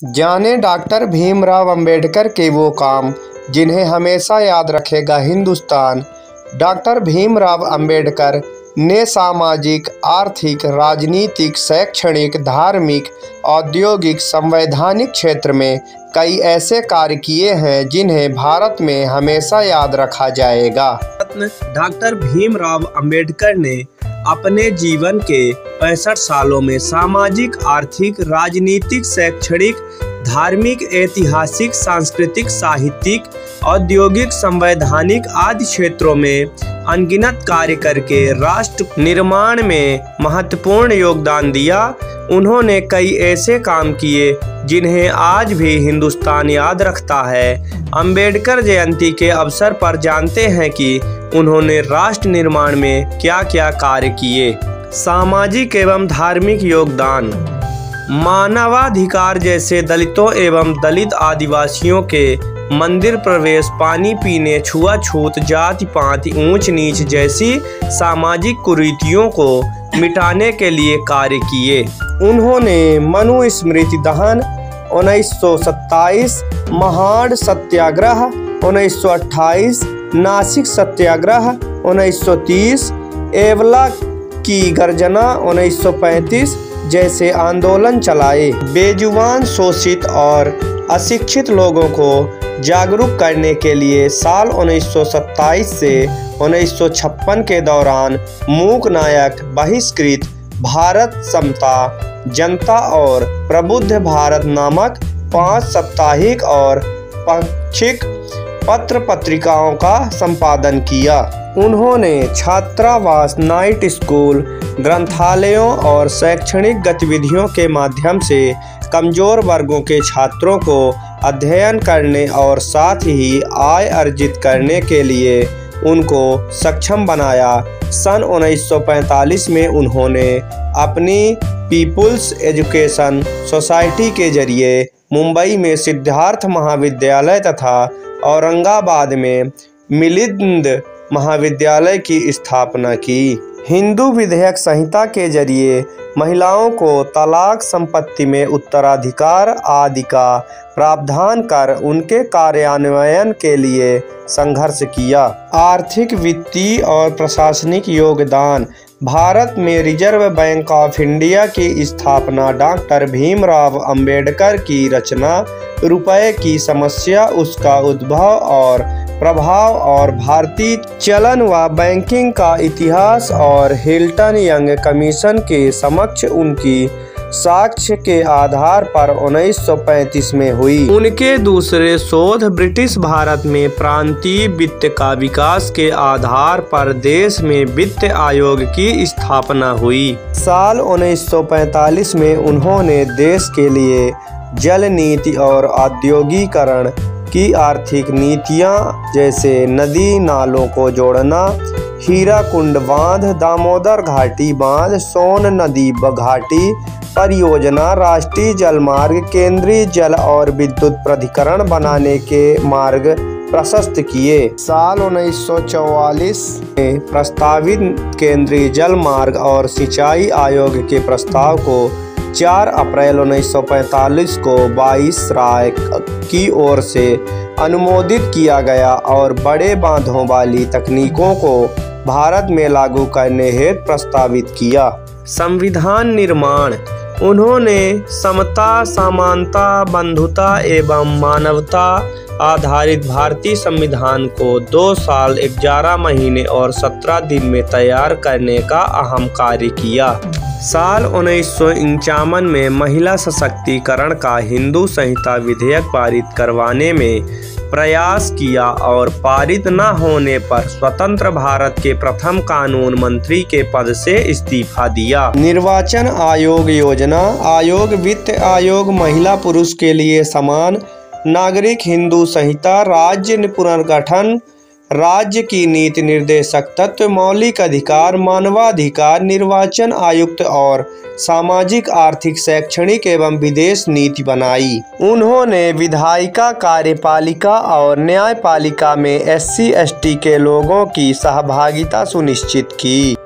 जाने डॉक्टर भीमराव अंबेडकर के वो काम जिन्हें हमेशा याद रखेगा हिंदुस्तान। डॉक्टर भीमराव अंबेडकर ने सामाजिक, आर्थिक, राजनीतिक, शैक्षणिक, धार्मिक, औद्योगिक, संवैधानिक क्षेत्र में कई ऐसे कार्य किए हैं जिन्हें भारत में हमेशा याद रखा जाएगा। डॉक्टर भीमराव अंबेडकर ने अपने जीवन के 65 सालों में सामाजिक, आर्थिक, राजनीतिक, शैक्षणिक, धार्मिक, ऐतिहासिक, सांस्कृतिक, साहित्यिक, औद्योगिक, संवैधानिक आदि क्षेत्रों में अनगिनत कार्य करके राष्ट्र निर्माण में महत्वपूर्ण योगदान दिया। उन्होंने कई ऐसे काम किए जिन्हें आज भी हिंदुस्तान याद रखता है। अंबेडकर जयंती के अवसर पर जानते हैं कि उन्होंने राष्ट्र निर्माण में क्या क्या कार्य किए। सामाजिक एवं धार्मिक योगदान, मानवाधिकार जैसे दलितों एवं दलित आदिवासियों के मंदिर प्रवेश, पानी पीने, छुआछूत, जाति पाति, ऊंच नीच जैसी सामाजिक कुरीतियों को मिटाने के लिए कार्य किए। उन्होंने मनुस्मृति दहन 1927, महाड़ सत्याग्रह 1928, नासिक सत्याग्रह 1930, एवला की गर्जना 1935 जैसे आंदोलन चलाए। बेजुबान, शोषित और अशिक्षित लोगों को जागरूक करने के लिए साल 1927 से 1956 के दौरान मूक नायक, बहिष्कृत भारत, समता, जनता और प्रबुद्ध भारत नामक 5 साप्ताहिक और पाक्षिक पत्र पत्रिकाओं का संपादन किया। उन्होंने छात्रावास, नाइट स्कूल, ग्रंथालयों और शैक्षणिक गतिविधियों के माध्यम से कमजोर वर्गों के छात्रों को अध्ययन करने और साथ ही आय अर्जित करने के लिए उनको सक्षम बनाया। सन 1945 में उन्होंने अपनी पीपुल्स एजुकेशन सोसाइटी के जरिए मुंबई में सिद्धार्थ महाविद्यालय तथा औरंगाबाद में मिलिंद महाविद्यालय की स्थापना की। हिंदू विधेयक संहिता के जरिए महिलाओं को तलाक, संपत्ति में उत्तराधिकार आदि का प्रावधान कर उनके कार्यान्वयन के लिए संघर्ष किया। आर्थिक, वित्तीय और प्रशासनिक योगदान, भारत में रिजर्व बैंक ऑफ इंडिया की स्थापना, डॉक्टर भीमराव अंबेडकर की रचना, रुपए की समस्या, उसका उद्भव और प्रभाव और भारतीय चलन व बैंकिंग का इतिहास और हिल्टन यंग कमीशन के समक्ष उनकी साक्ष्य के आधार पर 1935 में हुई। उनके दूसरे शोध ब्रिटिश भारत में प्रांतीय वित्त का विकास के आधार पर देश में वित्त आयोग की स्थापना हुई। साल 1945 में उन्होंने देश के लिए जल नीति और औद्योगिकरण की आर्थिक नीतियां जैसे नदी नालों को जोड़ना, हीराकुंड बांध, दामोदर घाटी बांध, सोन नदी घाटी परियोजना, राष्ट्रीय जलमार्ग, केंद्रीय जल और विद्युत प्राधिकरण बनाने के मार्ग प्रशस्त किए। साल 1944 में प्रस्तावित केंद्रीय जल मार्ग और सिंचाई आयोग के प्रस्ताव को 4 अप्रैल 1945 को वाइसराय की ओर से अनुमोदित किया गया और बड़े बांधों वाली तकनीकों को भारत में लागू करने हेतु प्रस्तावित किया। संविधान निर्माण, उन्होंने समता, समानता, बंधुता एवं मानवता आधारित भारतीय संविधान को 2 साल 11 महीने और 17 दिन में तैयार करने का अहम कार्य किया। साल 1951 में महिला सशक्तिकरण का हिंदू संहिता विधेयक पारित करवाने में प्रयास किया और पारित न होने पर स्वतंत्र भारत के प्रथम कानून मंत्री के पद से इस्तीफा दिया। निर्वाचन आयोग योजना, आयोग, वित्त आयोग, महिला पुरुष के लिए समान नागरिक, हिंदू संहिता, राज्य पुनर्गठन, राज्य की नीति निर्देशक तत्व, मौलिक अधिकार, मानवाधिकार, निर्वाचन आयुक्त और सामाजिक, आर्थिक, शैक्षणिक एवं विदेश नीति बनाई। उन्होंने विधायिका, कार्यपालिका और न्यायपालिका में SC/ST के लोगों की सहभागिता सुनिश्चित की।